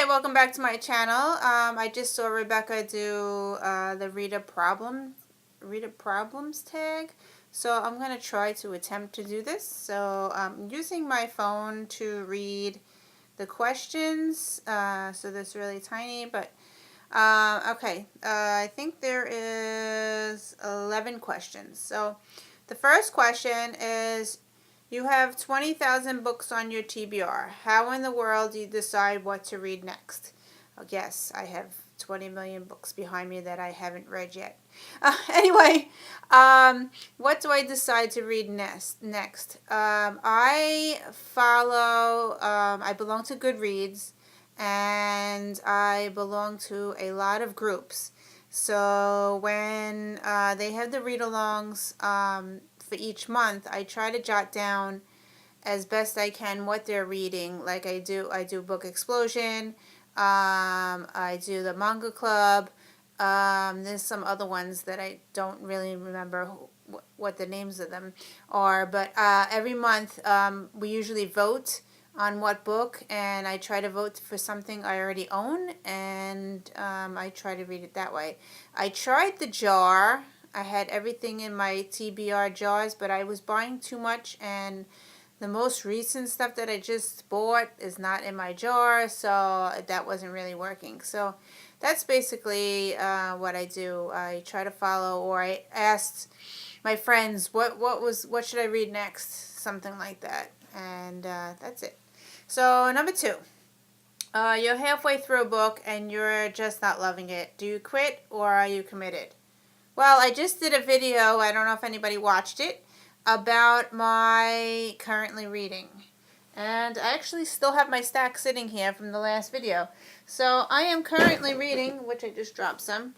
welcome back to my channel. I just saw Rebecca do the Reader Problems tag. So I'm going to try to attempt to do this. So I'm using my phone to read the questions. So that's really tiny, but okay. I think there is 11 questions. So the first question is, you have 20,000 books on your TBR. How in the world do you decide what to read next? Oh, yes, I have 20 million books behind me that I haven't read yet. Anyway, what do I decide to read next? I belong to Goodreads, and I belong to a lot of groups. So when they have the read-alongs for each month, I try to jot down as best I can what they're reading. Like I do Book Explosion, I do the Manga Club. There's some other ones that I don't really remember what the names of them are, but every month we usually vote on what book, and I try to vote for something I already own, and I try to read it that way. I tried the jar. I had everything in my TBR jars, but I was buying too much, and the most recent stuff that I just bought is not in my jar, so that wasn't really working. So that's basically what I do. I try to follow, or I asked my friends what should I read next, something like that, and that's it. So number 2, you're halfway through a book and you're just not loving it. Do you quit or are you committed? Well, I just did a video, I don't know if anybody watched it, about my currently reading. And I actually still have my stack sitting here from the last video. So I am currently reading, which I just dropped some,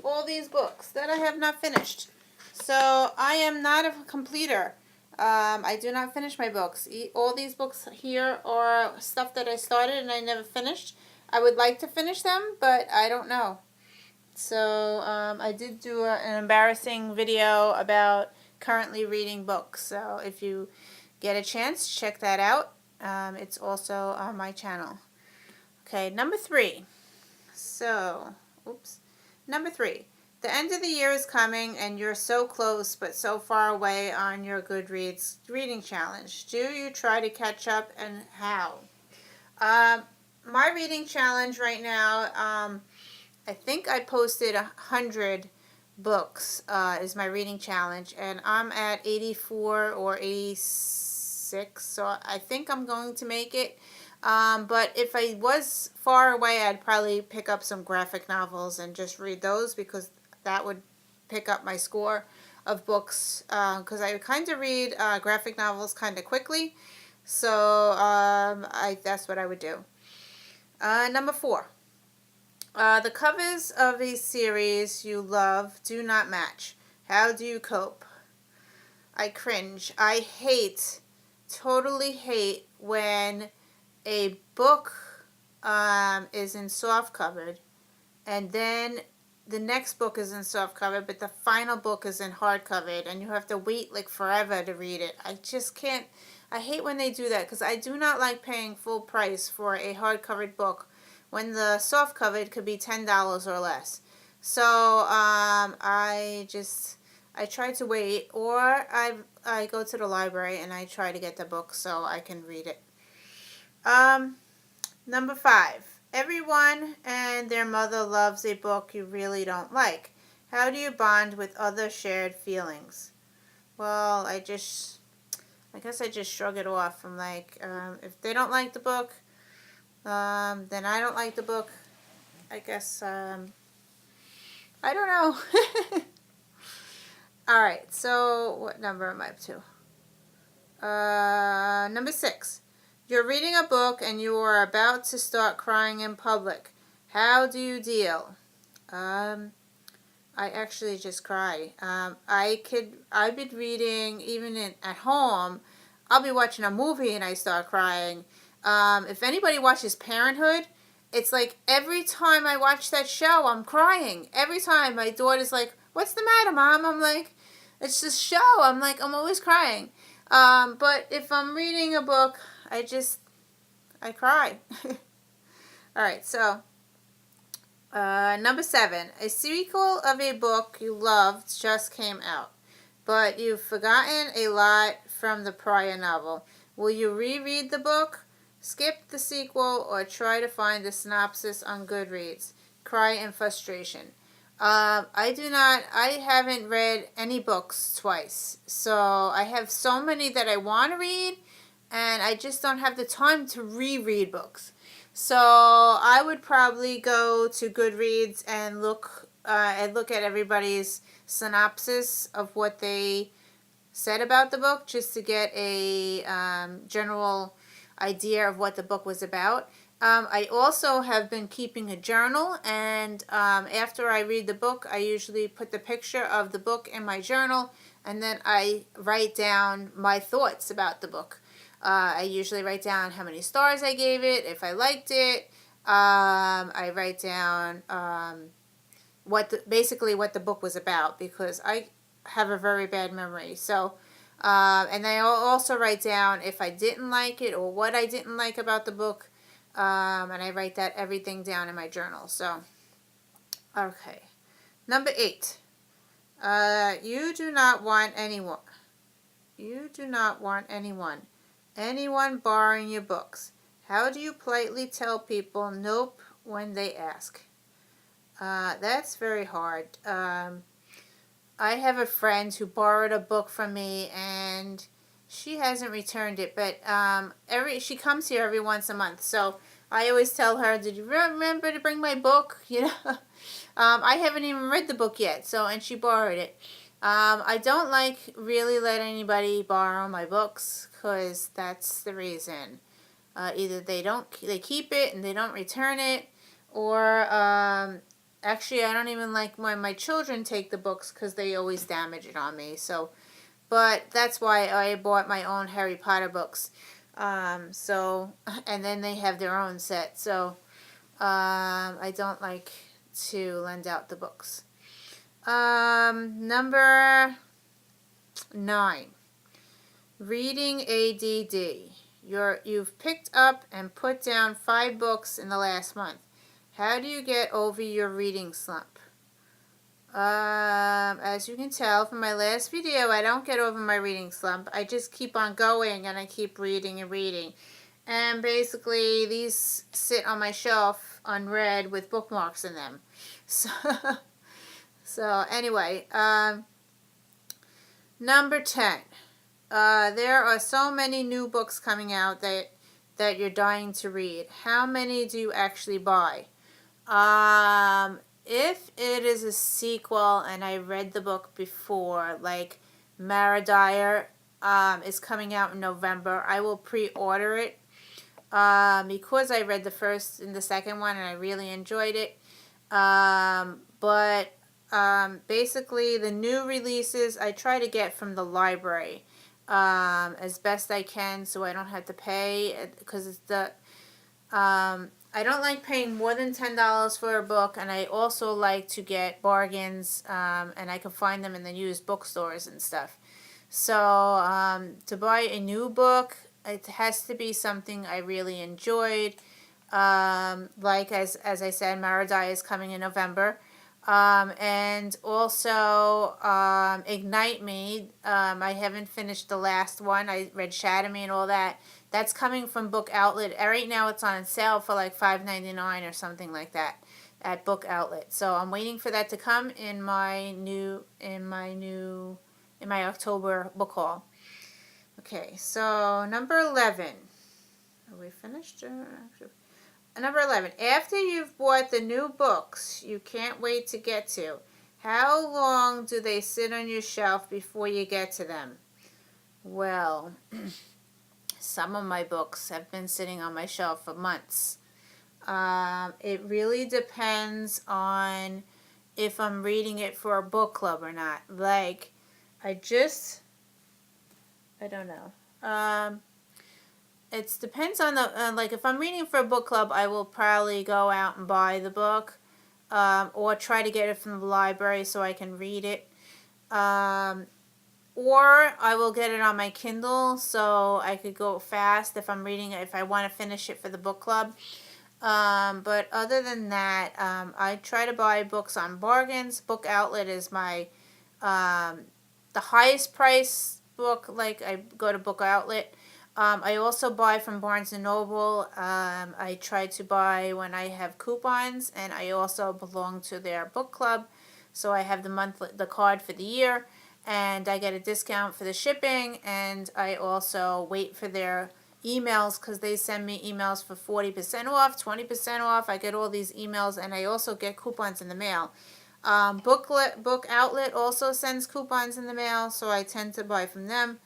all these books that I have not finished. So I am not a completer. I do not finish my books. All these books here are stuff that I started and I never finished. I would like to finish them, but I don't know. So I did do an embarrassing video about currently reading books. So if you get a chance, check that out. It's also on my channel. Okay, number 3. So, number 3. The end of the year is coming and you're so close but so far away on your Goodreads reading challenge. Do you try to catch up, and how? My reading challenge right now, I think I posted 100 books is my reading challenge, and I'm at 84 or 86, so I think I'm going to make it. But if I was far away, I'd probably pick up some graphic novels and just read those, because that would pick up my score of books, because I kind of read graphic novels kind of quickly. So that's what I would do. Number 4. The covers of a series you love do not match. How do you cope? I cringe. I totally hate when a book is in soft covered, and then the next book is in soft cover, but the final book is in hard covered, and you have to wait like forever to read it. I just can't. I hate when they do that, because I do not like paying full price for a hard covered book when the soft covered could be $10 or less. So I try to wait, or I go to the library and I try to get the book so I can read it. Number 5. Everyone and their mother loves a book you really don't like. How do you bond with other shared feelings? Well, I guess I just shrug it off. I'm like, if they don't like the book, then I don't like the book. I guess, I don't know. Alright, so what number am I up to? Number 6. You're reading a book and you are about to start crying in public. How do you deal? I actually just cry. I've been reading, even at home, I'll be watching a movie and I start crying. If anybody watches Parenthood, it's like every time I watch that show, I'm crying. Every time my daughter's like, "What's the matter, Mom?" I'm like, "It's this show." I'm like, I'm always crying. But if I'm reading a book, I cry. All right, so number 7. A sequel of a book you loved just came out, but you've forgotten a lot from the prior novel. Will you reread the book, skip the sequel, or try to find the synopsis on Goodreads? Cry in frustration. I haven't read any books twice. So I have so many that I want to read, and I just don't have the time to reread books. So I would probably go to Goodreads and look at everybody's synopsis of what they said about the book, just to get a general idea of what the book was about. I also have been keeping a journal, and after I read the book, I usually put the picture of the book in my journal, and then I write down my thoughts about the book. I usually write down how many stars I gave it, if I liked it. I write down basically what the book was about, because I have a very bad memory. So, and I also write down if I didn't like it or what I didn't like about the book. And I write that everything down in my journal. So, okay. Number 8. You do not want anyone. You do not want anyone borrowing your books. How do you politely tell people nope when they ask? That's very hard. I have a friend who borrowed a book from me, and she hasn't returned it, but she comes here every once a month, so I always tell her, did you remember to bring my book? I haven't even read the book yet, and she borrowed it. I don't like really let anybody borrow my books, because that's the reason. Either they keep it and they don't return it, or actually, I don't even like when my children take the books, because they always damage it on me. So, but that's why I bought my own Harry Potter books. And then they have their own set. So, I don't like to lend out the books. Number 9. Reading ADD. You've picked up and put down 5 books in the last month. How do you get over your reading slump? As you can tell from my last video, I don't get over my reading slump. I just keep on going, and I keep reading and reading. And basically, these sit on my shelf unread with bookmarks in them. So anyway, number 10. There are so many new books coming out that you're dying to read. How many do you actually buy? If it is a sequel and I read the book before, like Mara Dyer is coming out in November, I will pre-order it because I read the first and the second one and I really enjoyed it. But basically the new releases I try to get from the library as best I can, so I don't have to pay, because it's I don't like paying more than $10 for a book, and I also like to get bargains, and I can find them in the used bookstores and stuff. So to buy a new book, it has to be something I really enjoyed. Like as I said, Mara Dyer is coming in November. And also Ignite Me. I haven't finished the last one. I read Shatter Me and all that. That's coming from Book Outlet. Right now it's on sale for like $5.99 or something like that at Book Outlet. So I'm waiting for that to come in my October book haul. Okay, so number 11. Are we finished? Number 11. After you've bought the new books you can't wait to get to, how long do they sit on your shelf before you get to them? Well, some of my books have been sitting on my shelf for months. It really depends on if I'm reading it for a book club or not. Like, I don't know. It depends on the, like if I'm reading for a book club, I will probably go out and buy the book, or try to get it from the library so I can read it. Or I will get it on my Kindle so I could go fast if I'm reading it, if I want to finish it for the book club. But other than that, I try to buy books on bargains. Book Outlet is my the highest price book. Like, I go to Book Outlet. I also buy from Barnes and Noble. I try to buy when I have coupons, and I also belong to their book club, so I have the card for the year, and I get a discount for the shipping. And I also wait for their emails, because they send me emails for 40% off, 20% off. I get all these emails, and I also get coupons in the mail. Book Outlet also sends coupons in the mail, so I tend to buy from them.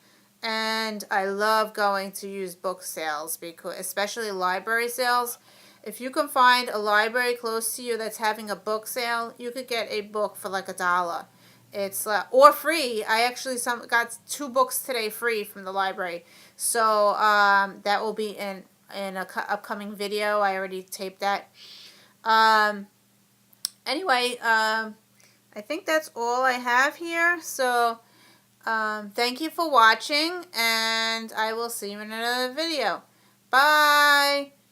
And I love going to used book sales, because especially library sales. If you can find a library close to you that's having a book sale, you could get a book for like $1. It's or free. I actually got 2 books today free from the library. So that will be in a upcoming video. I already taped that. Anyway, I think that's all I have here. So thank you for watching, and I will see you in another video. Bye!